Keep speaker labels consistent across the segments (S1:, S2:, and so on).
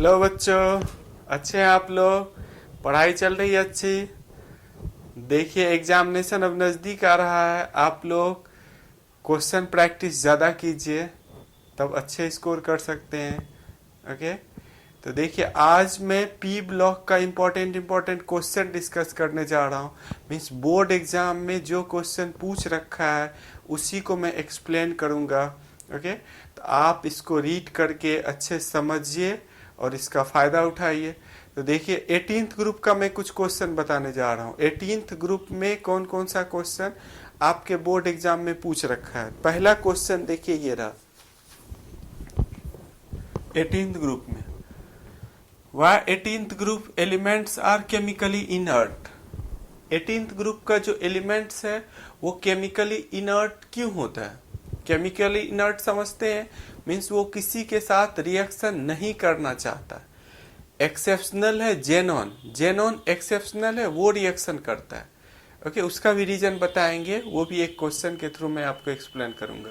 S1: Hello बच्चों, अच्छे हैं आप लोग। पढ़ाई चल रही है अच्छी। देखिए एग्जामिनेशन अब नज़दीक आ रहा है। आप लोग क्वेश्चन प्रैक्टिस ज़्यादा कीजिए, तब अच्छे स्कोर कर सकते हैं। ओके, तो देखिए आज मैं पी ब्लॉक का इम्पोर्टेंट क्वेश्चन डिस्कस करने जा रहा हूँ। मीन्स बोर्ड एग्जाम में जो क्वेश्चन पूछ रखा है उसी को मैं एक्सप्लेन करूँगा। ओके, तो आप इसको रीड करके अच्छे समझिए और इसका फ़ायदा उठाइए। तो देखिए 18th ग्रुप का मैं कुछ क्वेश्चन बताने जा रहा हूँ। 18th ग्रुप में कौन कौन सा क्वेश्चन आपके बोर्ड एग्जाम में पूछ रखा है। पहला क्वेश्चन देखिए ये रहा 18th ग्रुप में, Why 18th group elements are chemically inert? 18th group का जो एलिमेंट्स है वो केमिकली इनर्ट क्यों होता है? केमिकली इनर्ट समझते हैं, मीन्स वो किसी के साथ रिएक्शन नहीं करना चाहता। एक्सेप्शनल है जेनॉन, जेनॉन एक्सेप्शनल है, वो रिएक्शन करता है। ओके, उसका भी रीजन बताएंगे, वो भी एक क्वेश्चन के थ्रू मैं आपको एक्सप्लेन करूंगा।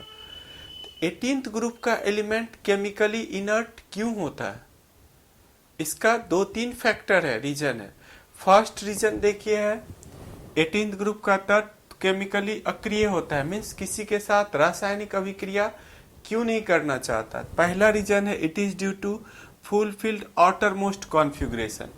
S1: 18th ग्रुप का एलिमेंट केमिकली इनर्ट क्यों होता है? इसका दो तीन फैक्टर है, रीजन है। फर्स्ट रीजन देखिए है 18th ग्रुप का तत्व केमिकली अक्रिय होता है, मीन्स किसी के साथ रासायनिक अभिक्रिया क्यों नहीं करना चाहता। पहला रीजन है it is due to fulfilled outermost configuration.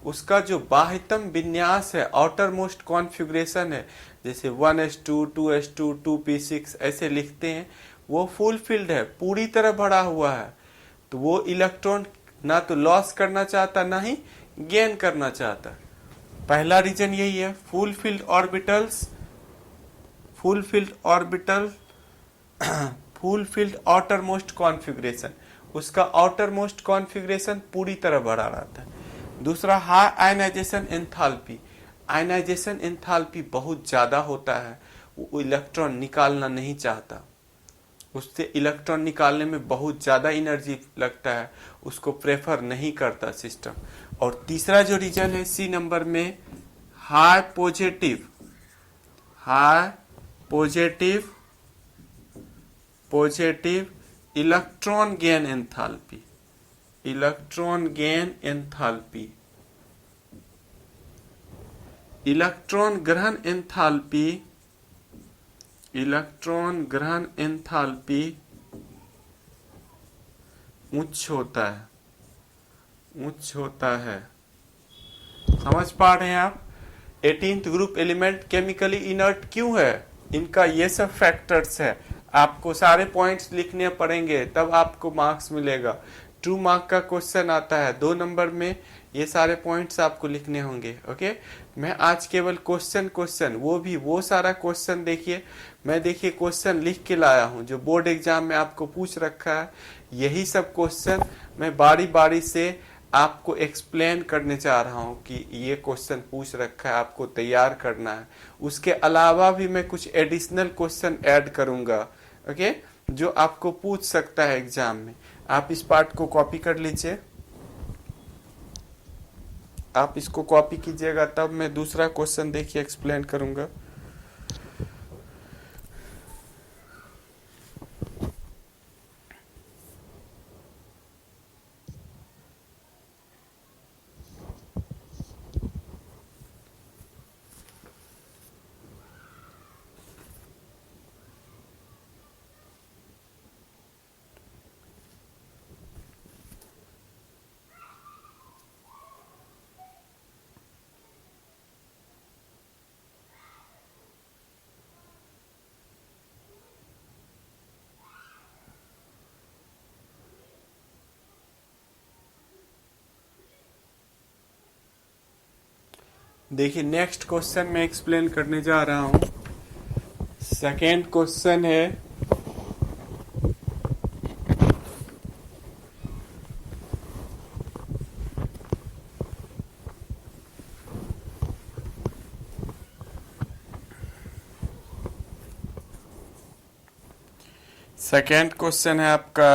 S1: उसका जो बाह्यतम विन्यास है, आउटर मोस्ट कॉन्फ़िगरेशन है, जैसे 1s2 2s2 2p6 ऐसे लिखते हैं, वो फुलफिल्ड है, पूरी तरह भरा हुआ है। तो वो इलेक्ट्रॉन ना तो लॉस करना चाहता ना ही गेन करना चाहता। पहला रीजन यही है। Fulfilled orbitals, fulfilled orbital fulfilled outermost configuration, उसका आउटर मोस्ट कॉन्फ़िगरेशन पूरी तरह भरा रहता है। दूसरा high ionization enthalpy, ionization enthalpy बहुत ज़्यादा होता है, वो इलेक्ट्रॉन निकालना नहीं चाहता, उससे इलेक्ट्रॉन निकालने में बहुत ज़्यादा एनर्जी लगता है, उसको प्रेफर नहीं करता सिस्टम। और तीसरा जो रीजन है सी नंबर में, high positive electron gain enthalpy, electron gain enthalpy, electron ग्रहण एंथैल्पी, इलेक्ट्रॉन ग्रहण एंथैल्पी उच्च होता है, उच्च होता है। समझ पा रहे हैं आप? 18th group element chemically inert क्यों है? इनका ये सब फैक्टर्स है। आपको सारे पॉइंट्स लिखने पड़ेंगे, तब आपको मार्क्स मिलेगा। 2 मार्क का क्वेश्चन आता है 2 नंबर में, ये सारे पॉइंट्स आपको लिखने होंगे। ओके, मैं आज केवल क्वेश्चन वो भी वो सारा क्वेश्चन देखिए, मैं देखिए क्वेश्चन लिख के लाया हूँ जो बोर्ड एग्जाम में आपको पूछ रखा है। यही सब क्वेश्चन मैं बारी बारी से आपको एक्सप्लेन करने चाह रहा हूँ कि ये क्वेश्चन पूछ रखा है, आपको तैयार करना है। उसके अलावा भी मैं कुछ एडिशनल क्वेश्चन ऐड करूंगा, ओके, जो आपको पूछ सकता है एग्जाम में। आप इस पार्ट को कॉपी कर लीजिए, आप इसको कॉपी कीजिएगा, तब मैं दूसरा क्वेश्चन देखिए एक्सप्लेन करूंगा। देखिए नेक्स्ट क्वेश्चन मैं एक्सप्लेन करने जा रहा हूं। सेकेंड क्वेश्चन है आपका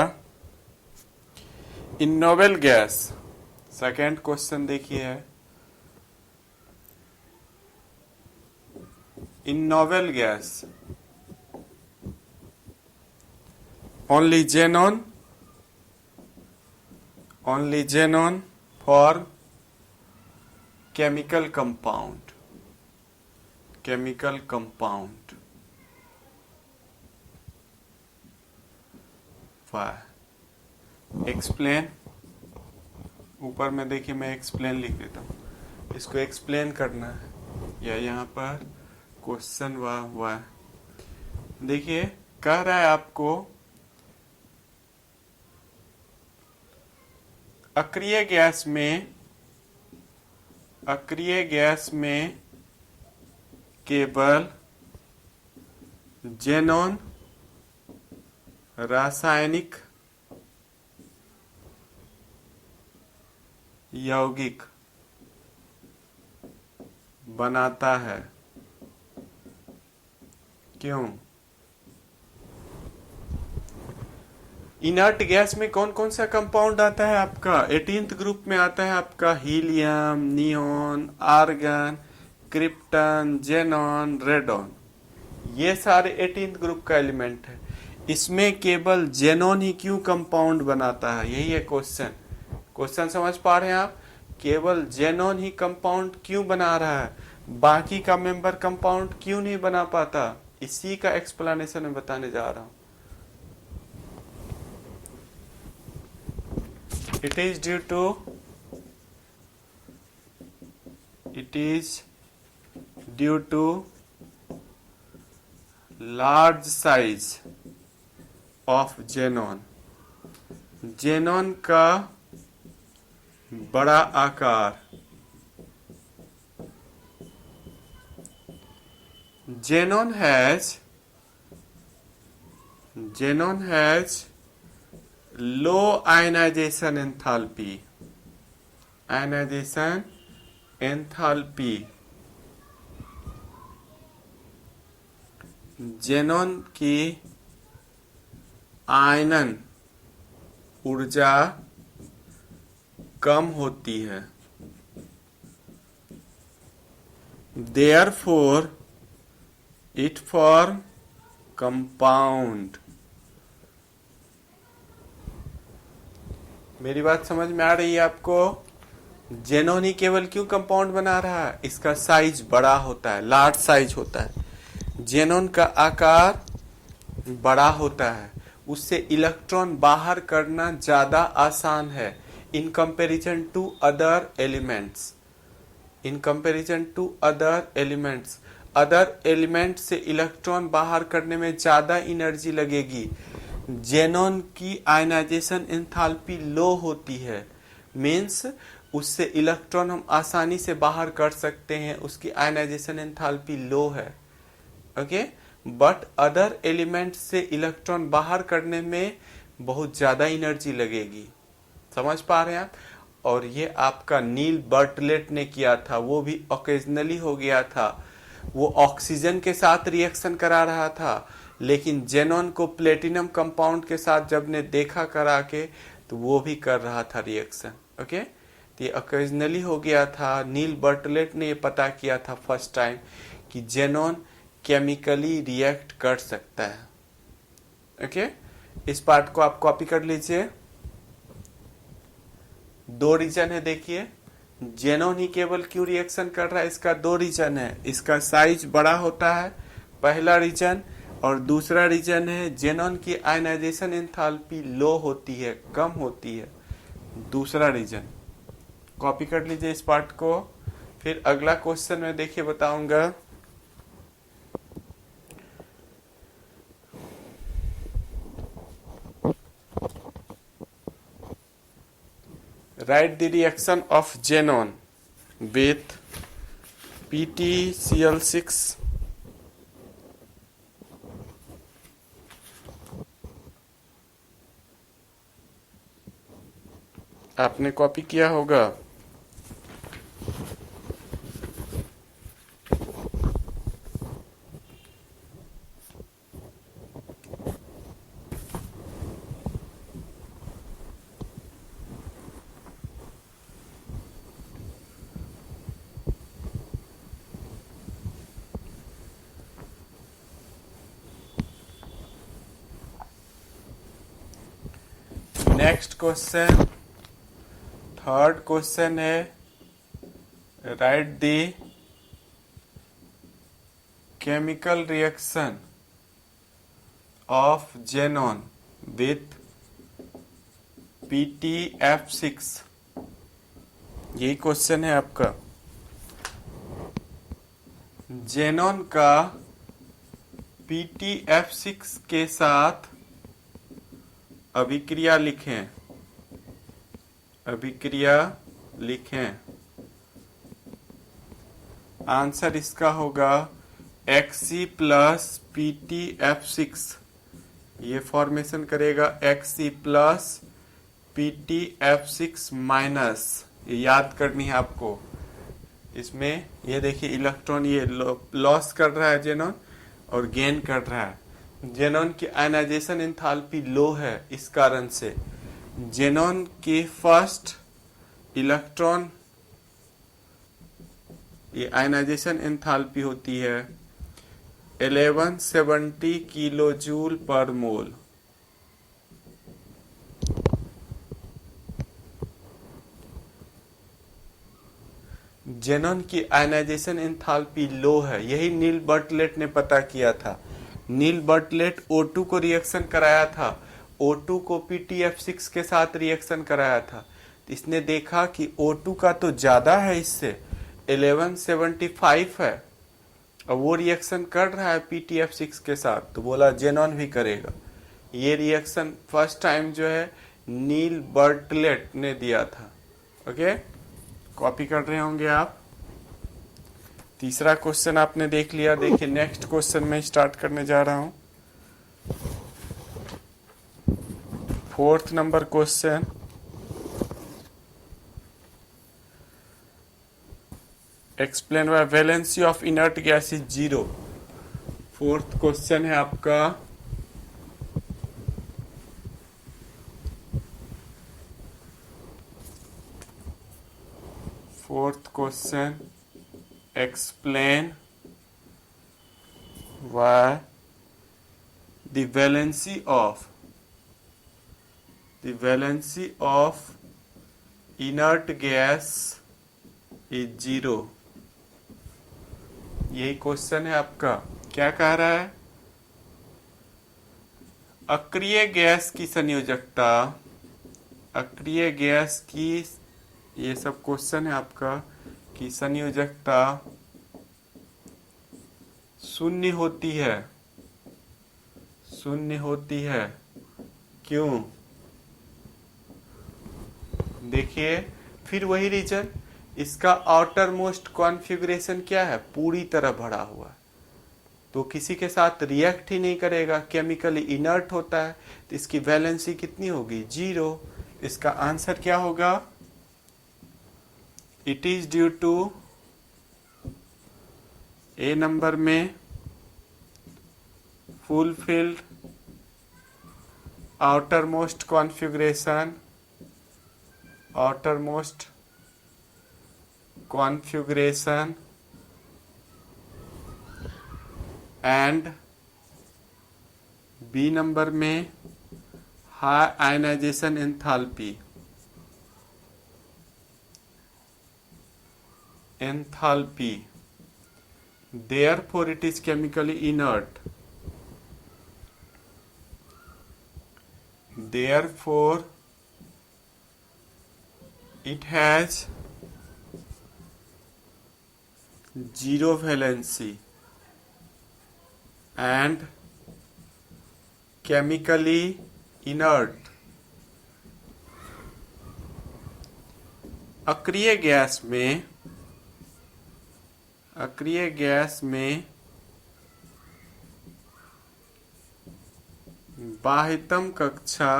S1: in noble gas. Second question देखिए है in noble gas only xenon only xenon for chemical compound. Chemical compound. Why? Explain. ऊपर में देखिए मैं एक्सप्लेन लिख देता हूँ, इसको एक्सप्लेन करना है या यहाँ पर क्वेश्चन वाह देखिए कह रहा है आपको अक्रिय गैस में केवल जेनॉन रासायनिक यौगिक बनाता है। क्यों? इनर्ट गैस में कौन कौन सा कंपाउंड आता है आपका? 18th ग्रुप में आता है आपका helium, neon, argon, krypton, xenon, radon. ये सारे 18th ग्रुप का एलिमेंट है। इसमें केवल जेनॉन ही क्यों कंपाउंड बनाता है? यही है क्वेश्चन समझ पा रहे हैं आप? केवल जेनॉन ही कंपाउंड क्यों बना रहा है, बाकी का मेंबर कंपाउंड क्यों नहीं बना पाता? इसी का एक्सप्लेनेशन मैं बताने जा रहा हूं। It is due to large size of xenon. xenon का बड़ा आकार। xenon has low ionization enthalpy. xenon की आयनन ऊर्जा कम होती है। Therefore, it form compound. मेरी बात समझ में आ रही है आपको? जेनॉन ही केवल क्यों कंपाउंड बना रहा है? इसका साइज बड़ा होता है, लार्ज साइज होता है। जेनॉन का आकार बड़ा होता है, उससे इलेक्ट्रॉन बाहर करना ज्यादा आसान है in comparison to other elements. Other element से इलेक्ट्रॉन बाहर करने में ज्यादा एनर्जी लगेगी। जेनॉन की आयनाइजेशन एंथैल्पी लो होती है, मीन्स उससे इलेक्ट्रॉन हम आसानी से बाहर कर सकते हैं, उसकी आयनाइजेशन एंथैल्पी लो है। ओके, बट अदर एलिमेंट से इलेक्ट्रॉन बाहर करने में बहुत ज्यादा एनर्जी लगेगी। समझ पा रहे हैं आप? और ये आपका नील बर्टलेट ने किया था, वो भी ओकेजनली हो गया था। वो ऑक्सीजन के साथ रिएक्शन करा रहा था, लेकिन जेनॉन को प्लेटिनम कंपाउंड के साथ जब ने देखा करा के, तो वो भी कर रहा था रिएक्शन। ओके, तो ये ओकेजनली हो गया था। नील बर्टलेट ने ये पता किया था फर्स्ट टाइम कि जेनॉन केमिकली रिएक्ट कर सकता है। ओके, इस पार्ट को आप कॉपी कर लीजिए। दो रीजन है, देखिए जेनॉन ही केवल क्यों रिएक्शन कर रहा है, इसका दो रीजन है। इसका साइज बड़ा होता है, पहला रीजन, और दूसरा रीजन है जेनॉन की आयनाइजेशन एंथैल्पी लो होती है, कम होती है, दूसरा रीजन। कॉपी कर लीजिए इस पार्ट को। फिर अगला क्वेश्चन में देखिए बताऊंगा। Write the reaction of xenon with PtCl6 आपने कॉपी किया होगा। नेक्स्ट क्वेश्चन, थर्ड क्वेश्चन है, right the chemical reaction of xenon with PTF6। यही क्वेश्चन है आपका। जेनॉन का PTF6 के साथ अभिक्रिया लिखें, अभिक्रिया लिखें। आंसर इसका होगा Xc प्लस PTF6। ये फॉर्मेशन करेगा Xc प्लस PTF6 माइनस, ये याद करनी है आपको। इसमें ये देखिए इलेक्ट्रॉन ये लॉस कर रहा है जेनॉन और गेन कर रहा है। जेनॉन की आयनाइजेशन एंथैल्पी लो है, इस कारण से जेनॉन की फर्स्ट इलेक्ट्रॉन ये आयनाइजेशन एंथैल्पी होती है 1170 किलो जूल पर मोल। जेनॉन की आयनाइजेशन एंथैल्पी लो है, यही नील बर्टलेट ने पता किया था। नील बर्टलेट O2 को रिएक्शन कराया था, O2 को PTF6 के साथ रिएक्शन कराया था। इसने देखा कि O2 का तो ज्यादा है, इससे 1175 है, और वो रिएक्शन कर रहा है PTF6 के साथ, तो बोला जेनॉन भी करेगा। ये रिएक्शन फर्स्ट टाइम जो है नील बर्टलेट ने दिया था। ओके, कॉपी कर रहे होंगे आप। तीसरा क्वेश्चन आपने देख लिया। देखिए नेक्स्ट क्वेश्चन में स्टार्ट करने जा रहा हूं। Fourth number question, explain why valency of inert gas is 0। Fourth question है आपका। Fourth question, explain why the valency of inert gas is 0। यही क्वेश्चन है आपका। क्या कह रहा है? अक्रिय गैस की संयोजकता, अक्रिय गैस की, ये सब क्वेश्चन है आपका कि संयोजकता शून्य होती है, शून्य होती है। क्यों? देखिए फिर वही रीजन, इसका आउटर मोस्ट कॉन्फ़िगरेशन क्या है? पूरी तरह भरा हुआ है, तो किसी के साथ रिएक्ट ही नहीं करेगा, केमिकली इनर्ट होता है, तो इसकी वैलेंसी कितनी होगी? 0। इसका आंसर क्या होगा? It is due to A number में fulfilled outermost configuration, outermost configuration and B number में high ionization enthalpy, therefore it is chemically inert, therefore it has 0 valency and chemically inert। अक्रिय gas में, अक्रिय gas में बाह्यतम कक्षा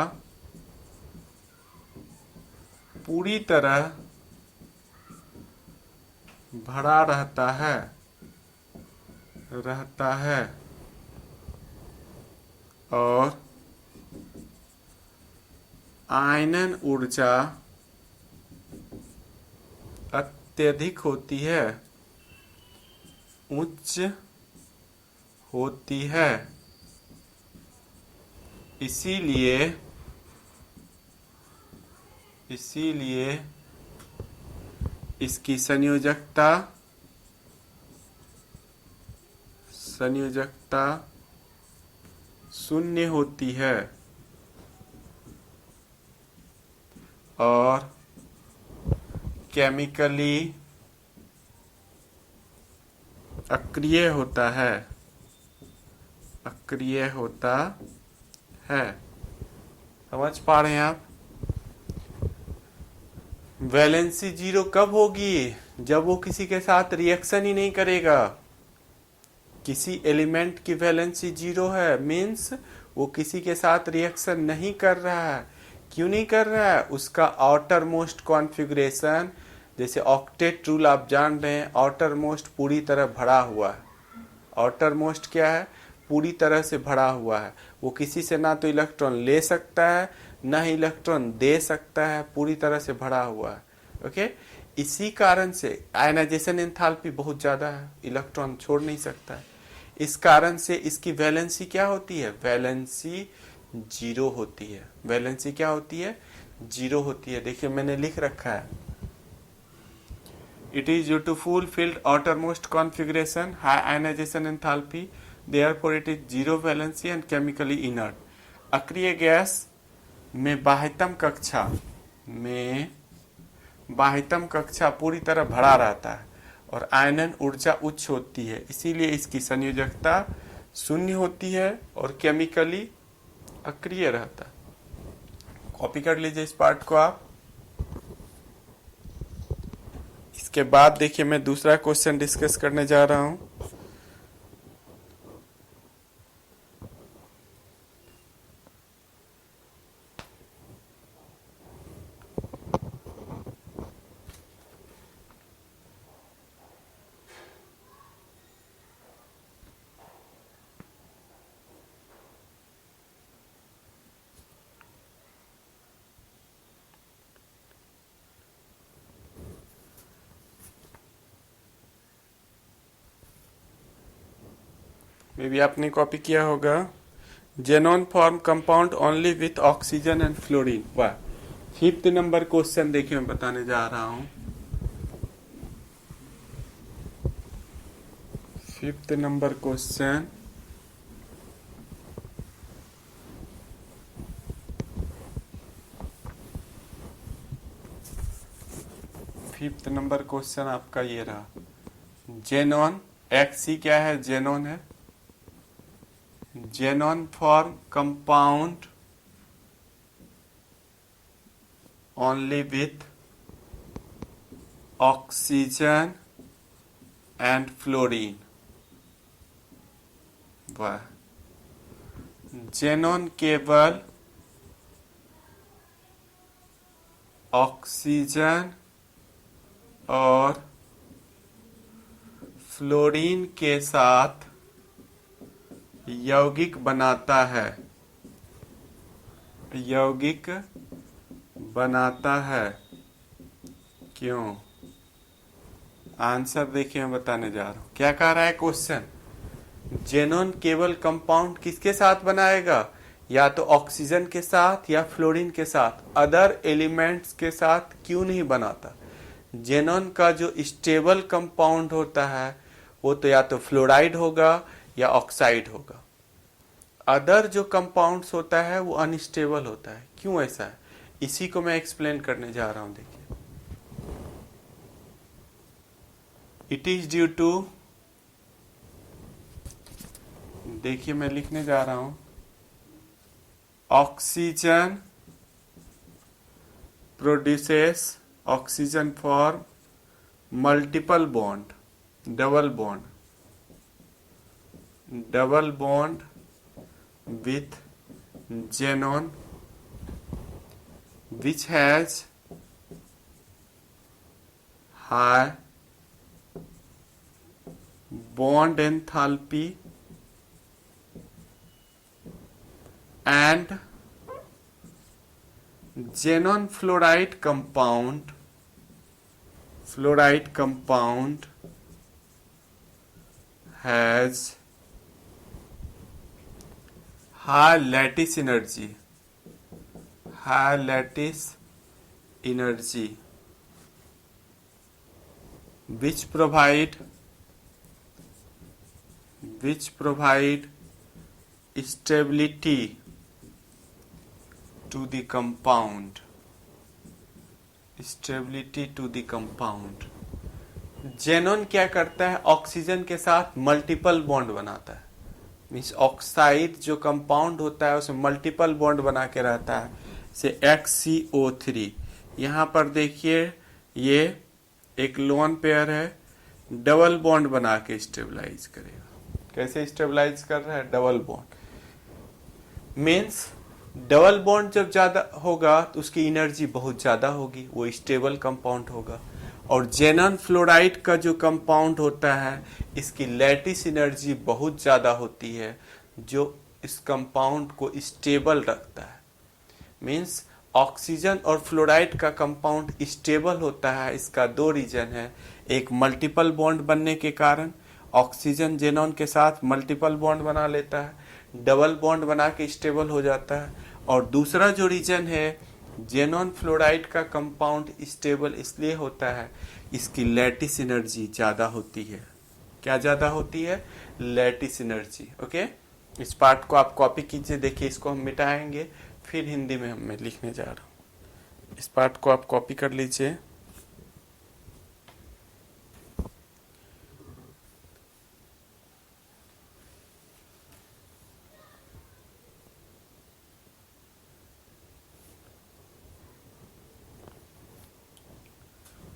S1: पूरी तरह भरा रहता है और आयनन ऊर्जा अत्यधिक होती है, उच्च होती है। इसीलिए इसकी संयोजकता शून्य होती है और केमिकली अक्रिय होता है। समझ पा रहे हैं आप? वैलेंसी जीरो कब होगी? जब वो किसी के साथ रिएक्शन ही नहीं करेगा। किसी एलिमेंट की वैलेंसी जीरो है मीन्स वो किसी के साथ रिएक्शन नहीं कर रहा है। क्यों नहीं कर रहा है? उसका आउटर मोस्ट कॉन्फ़िगरेशन, जैसे ऑक्टेट रूल आप जान रहे हैं, आउटर मोस्ट पूरी तरह भरा हुआ है। आउटर मोस्ट क्या है? पूरी तरह से भरा हुआ है। वो किसी से ना तो इलेक्ट्रॉन ले सकता है ना ही इलेक्ट्रॉन दे सकता है, पूरी तरह से भरा हुआ है। ओके, इसी कारण से आयनाइजेशन एंथैल्पी बहुत ज्यादा है, इलेक्ट्रॉन छोड़ नहीं सकता है। इस कारण से इसकी वैलेंसी क्या होती है? वैलेंसी जीरो होती है। वैलेंसी क्या होती है? जीरो होती है। देखिए मैंने लिख रखा है, it is due to full filled outermost configuration, high ionization enthalpy, therefore it is zero valency and chemically inert. अक्रिय गैस में बाह्यतम कक्षा पूरी तरह भरा रहता है और आयनन ऊर्जा उच्च होती है, इसीलिए इसकी संयोजकता शून्य होती है और केमिकली अक्रिय रहता है। कॉपी कर लीजिए इस पार्ट को आप। इसके बाद देखिए मैं दूसरा क्वेश्चन डिस्कस करने जा रहा हूं। मे बी आपने कॉपी किया होगा। Xenon form compound only with oxygen and fluorine. वाह, 5th नंबर क्वेश्चन देखिए मैं बताने जा रहा हूं। 5th नंबर क्वेश्चन, आपका ये रहा। जेनॉन एक्सी क्या है? जेनॉन है। Xenon form compound only with oxygen and fluorine. वाह, जेनॉन केवल ऑक्सीजन और फ्लोरीन के साथ यौगिक बनाता है। क्यों? आंसर देखिए मैं बताने जा रहा हूं। क्या कह रहा है क्वेश्चन? जेनॉन केवल कंपाउंड किसके साथ बनाएगा? या तो ऑक्सीजन के साथ या फ्लोरीन के साथ, अदर एलिमेंट्स के साथ क्यों नहीं बनाता? जेनॉन का जो स्टेबल कंपाउंड होता है वो तो या तो फ्लोराइड होगा या ऑक्साइड होगा। अदर जो कंपाउंड्स होता है वो अनस्टेबल होता है। क्यों ऐसा है? इसी को मैं एक्सप्लेन करने जा रहा हूं। देखिए, इट इज ड्यू टू, देखिए मैं लिखने जा रहा हूं, oxygen produces, oxygen form multiple bond, double bond with xenon which has high bond enthalpy and xenon fluoride compound has high lattice energy which provide stability to the compound. Stability to the compound. Xenon क्या करता है, oxygen के साथ multiple bond बनाता है। Means oxide जो compound होता है उसमें मल्टीपल बॉन्ड बना के रहता है, से XCO3। यहाँ पर देखिए ये एक लोन पेयर है, डबल बॉन्ड बना के स्टेबलाइज करेगा। कैसे स्टेबलाइज कर रहा है, double bond. Means double bond जब ज्यादा होगा तो उसकी एनर्जी बहुत ज्यादा होगी, वो स्टेबल कंपाउंड होगा। और जेनॉन फ्लोराइड का जो कंपाउंड होता है इसकी लैटिस एनर्जी बहुत ज्यादा होती है, जो इस कंपाउंड को स्टेबल रखता है। मीन्स ऑक्सीजन और फ्लोराइड का कंपाउंड स्टेबल होता है। इसका दो रीजन है, एक मल्टीपल बॉन्ड बनने के कारण ऑक्सीजन जेनॉन के साथ मल्टीपल बॉन्ड बना लेता है, डबल बॉन्ड बना के स्टेबल हो जाता है। और दूसरा जो रीजन है, जेनॉन फ्लोराइड का कंपाउंड स्टेबल इसलिए होता है, इसकी लैटिस एनर्जी ज्यादा होती है। क्या ज्यादा होती है, लैटिस एनर्जी। ओके, इस पार्ट को आप कॉपी कीजिए। देखिए इसको हम मिटाएंगे, फिर हिंदी में मैं लिखने जा रहा हूँ। इस पार्ट को आप कॉपी कर लीजिए।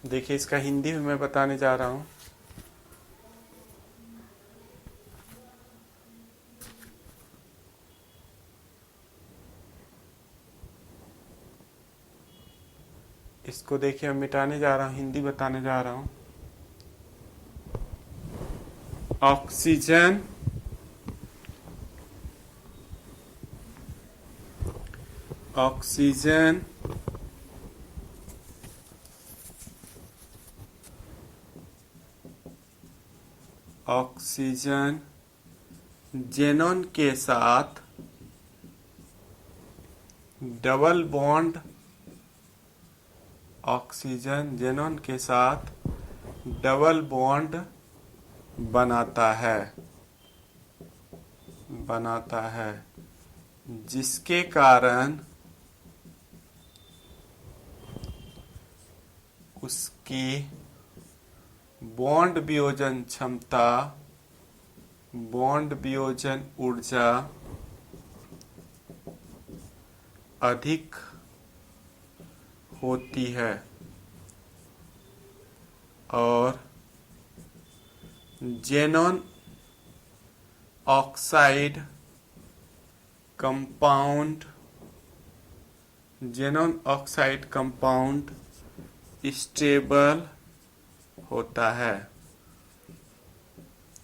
S1: देखिए इसका हिंदी में मैं बताने जा रहा हूं। इसको देखिए मैं मिटाने जा रहा हूं, हिंदी बताने जा रहा हूं। ऑक्सीजन ऑक्सीजन ऑक्सीजन जेनॉन के साथ डबल बॉन्ड, ऑक्सीजन जेनॉन के साथ डबल बॉन्ड बनाता है, जिसके कारण उसकी बॉन्ड वियोजन क्षमता, बॉन्ड वियोजन ऊर्जा अधिक होती है और जेनॉन ऑक्साइड कंपाउंड स्टेबल होता है,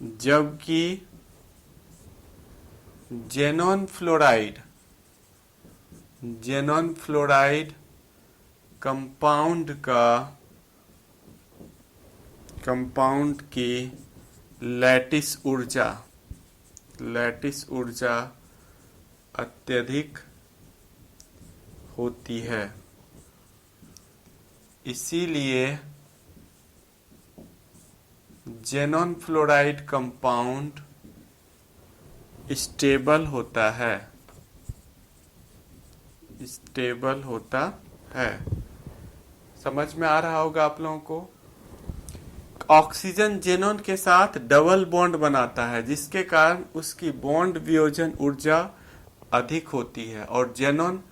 S1: जबकि जेनॉन फ्लोराइड कंपाउंड की लैटिस ऊर्जा अत्यधिक होती है। इसीलिए जेनॉन फ्लोराइड कंपाउंड स्टेबल होता है। समझ में आ रहा होगा आप लोगों को। ऑक्सीजन जेनॉन के साथ डबल बॉन्ड बनाता है, जिसके कारण उसकी बॉन्ड वियोजन ऊर्जा अधिक होती है और जेनॉन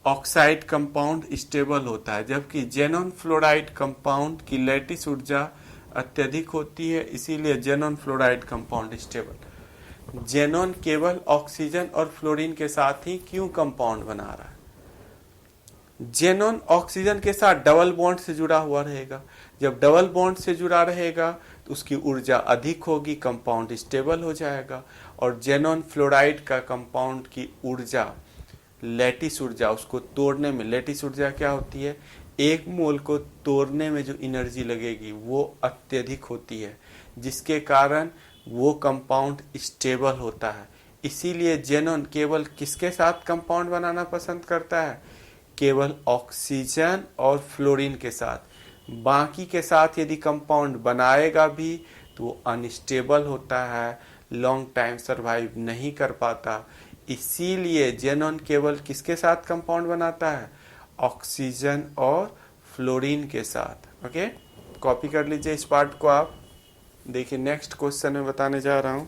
S1: ऑक्साइड कंपाउंड स्टेबल होता है, जबकि जेनॉन फ्लोराइड कंपाउंड की लैटिस ऊर्जा अत्यधिक होती है। इसीलिए xenon fluoride compound stable. Xenon केवल ऑक्सीजन और फ्लोरीन के साथ ही क्यों कंपाउंड बना रहा है? जेनॉन ऑक्सीजन के साथ डबल बॉन्ड से जुड़ा हुआ रहेगा। जब डबल बॉन्ड से जुड़ा रहेगा तो उसकी ऊर्जा अधिक होगी, कंपाउंड स्टेबल हो जाएगा। और जेनॉन फ्लोराइड का कंपाउंड की ऊर्जा, लैटिस ऊर्जा, उसको तोड़ने में, लैटिस ऊर्जा क्या होती है, एक मोल को तोड़ने में जो एनर्जी लगेगी वो अत्यधिक होती है, जिसके कारण वो कंपाउंड स्टेबल होता है। इसीलिए जेनॉन केवल किसके साथ कंपाउंड बनाना पसंद करता है? केवल ऑक्सीजन और फ्लोरीन के साथ। बाकी के साथ यदि कंपाउंड बनाएगा भी तो वो अनस्टेबल होता है, लॉन्ग टाइम सरवाइव नहीं कर पाता। इसीलिए ज़ेनॉन केवल किसके साथ कंपाउंड बनाता है? ऑक्सीजन और फ्लोरीन के साथ। ओके, कॉपी कर लीजिए इस पार्ट को आप। देखिए नेक्स्ट क्वेश्चन में बताने जा रहा हूं।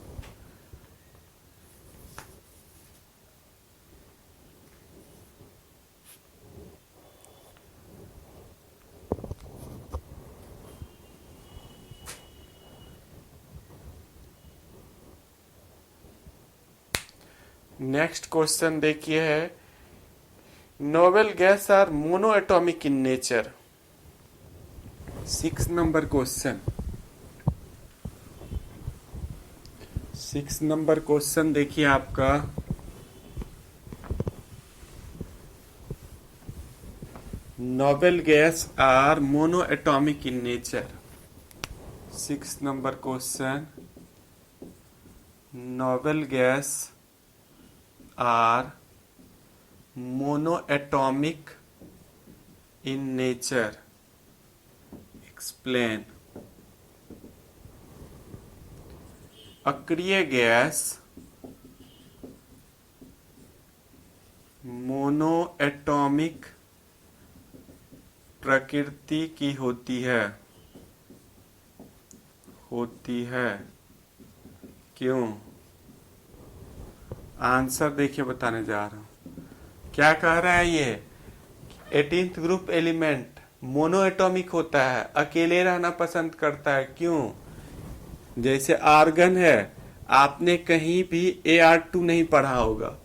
S1: नेक्स्ट क्वेश्चन देखिए है, noble gas are monoatomic in nature. 6 number question. 6 number question देखिए आपका, noble gas are monoatomic in nature. 6 number question, noble gas are monoatomic in nature. Explain. अक्रिय गैस मोनोएटॉमिक प्रकृति की होती है। क्यों? आंसर देखिए बताने जा रहा हूं। क्या कह रहा है ये? 18th ग्रुप एलिमेंट मोनोएटॉमिक होता है, अकेले रहना पसंद करता है। क्यों? जैसे आर्गन है, आपने कहीं भी Ar2 नहीं पढ़ा होगा।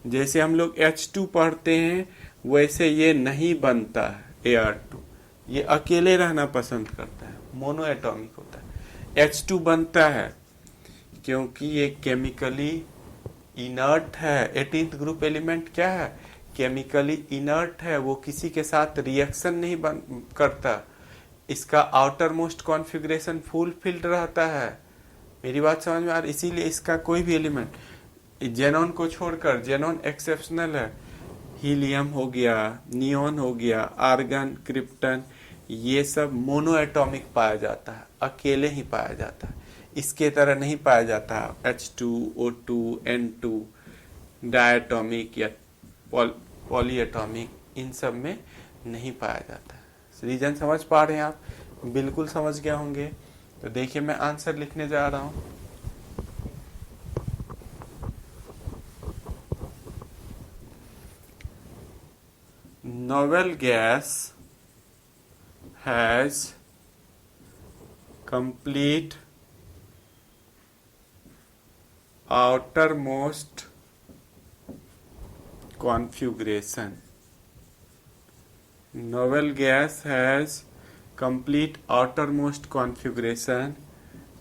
S1: जैसे हम लोग H2 पढ़ते हैं वैसे ये नहीं बनता है Ar2। ये अकेले रहना पसंद करता है, मोनोएटॉमिक होता है। H2 बनता है क्योंकि ये केमिकली इनर्ट है। 18th ग्रुप एलिमेंट क्या है? केमिकली इनर्ट है, वो किसी के साथ रिएक्शन नहीं करता। इसका आउटर मोस्ट कॉन्फ़िगरेशन फुलफिल्ड रहता है। मेरी बात समझ में आ रही? इसीलिए इसका कोई भी एलिमेंट, जेनॉन को छोड़कर, जेनॉन एक्सेप्शनल है, हीलियम हो गया, नियॉन हो गया, आर्गन, क्रिप्टन, ये सब मोनोएटॉमिक पाया जाता है, अकेले ही पाया जाता है। इसके तरह नहीं पाया जाता H2, O2, N2, डायटॉमिक या पॉलीएटॉमिक, इन सब में नहीं पाया जाता है। रीजन समझ पा रहे हैं आप? बिल्कुल समझ गए होंगे। तो देखिए मैं आंसर लिखने जा रहा हूं। Noble gas has complete outermost configuration. Novel gas has complete outermost configuration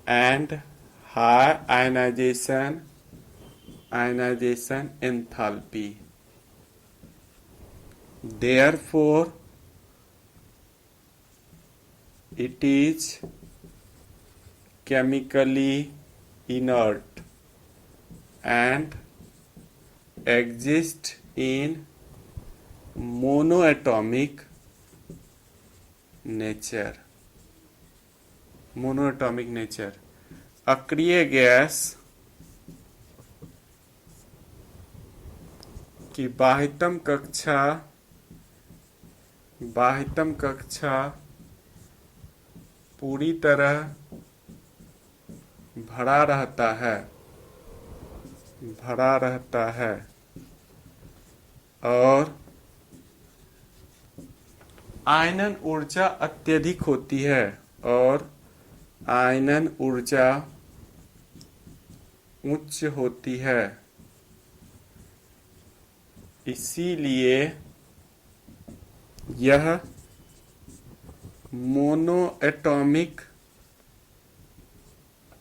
S1: and high ionization enthalpy. Therefore, it is chemically inert and exist in monoatomic nature. Monoatomic nature. अक्रिय गैस की बाह्यतम कक्षा पूरी तरह भरा रहता है और आयनन ऊर्जा अत्यधिक होती है उच्च होती है। इसीलिए यह मोनोएटॉमिक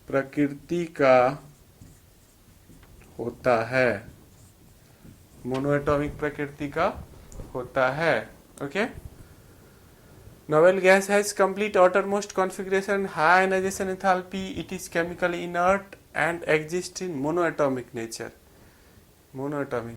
S1: प्रकृति का होता है। मोनोएटॉमिक प्रकृति का होता है। Okay. Novel gas has complete outermost configuration, high ionization enthalpy. It is chemically inert and exists in monoatomic nature. Monoatomic.